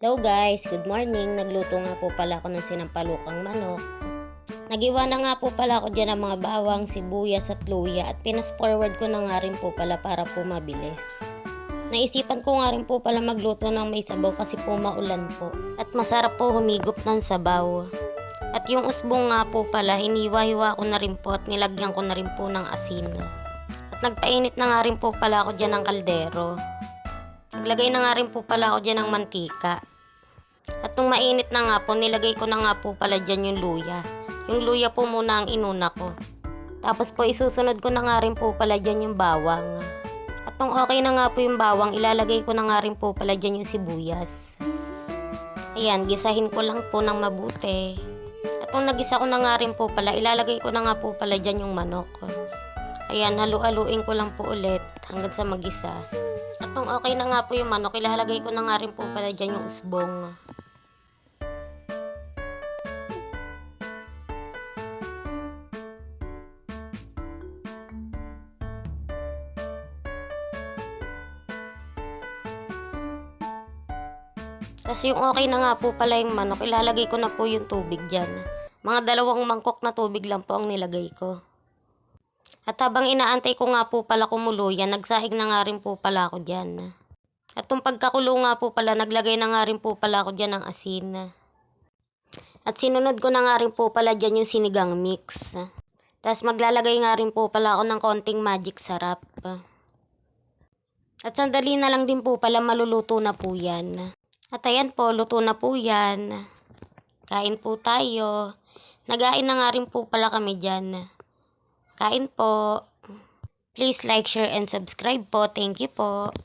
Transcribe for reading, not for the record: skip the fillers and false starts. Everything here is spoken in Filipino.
Hello guys, good morning. Nagluto nga po pala ako ng sinampalukang manok. Nagiwa na nga po pala ako dyan ng mga bawang, sibuyas at luya at pinas-forward ko na nga rin po pala para po mabilis. Naisipan ko nga rin po pala magluto ng may sabaw kasi po maulan po. At masarap po humigop ng sabaw. At yung usbong nga po pala, hiniwa-hiwa ko na rin po at nilagyan ko na rin po ng asin. At nagpainit na nga rin po pala ako dyan ng kaldero. Naglagay na nga rin po pala ako dyan ng mantika. At nung mainit na nga po, nilagay ko na nga po pala dyan yung luya. Yung luya po muna ang inuna ko. Tapos po isusunod ko na nga rin po pala dyan yung bawang. At nung okay na nga po yung bawang, ilalagay ko na nga rin po pala dyan yung sibuyas. Ayan, gisahin ko lang po ng mabuti. At nung nagisa ko na nga rin po pala, ilalagay ko na nga po pala dyan yung manok. Ayan, halu-haluin ko lang po ulit hanggang sa magisa. At nung okay na nga po yung manok, ilalagay ko na nga rin po pala dyan yung usbong. Tapos yung okay na nga po pala yung manok, ilalagay ko na po yung tubig dyan. Mga 2 mangkok na tubig lang po ang nilagay ko. At habang inaantay ko nga po pala kumulo yan, nagsahig na nga rin po pala ako dyan. At yung pagkakulo nga po pala, naglagay na nga rin po pala ako dyan ng asin. At sinunod ko na nga rin po pala dyan yung sinigang mix. Tapos maglalagay nga rin po pala ako ng konting magic sarap. At sandali na lang din po pala maluluto na po yan. At ayan po, luto na po yan. Kain po tayo. Nagain na nga rin po pala kami dyan. Kain po. Please like, share, and subscribe po. Thank you po.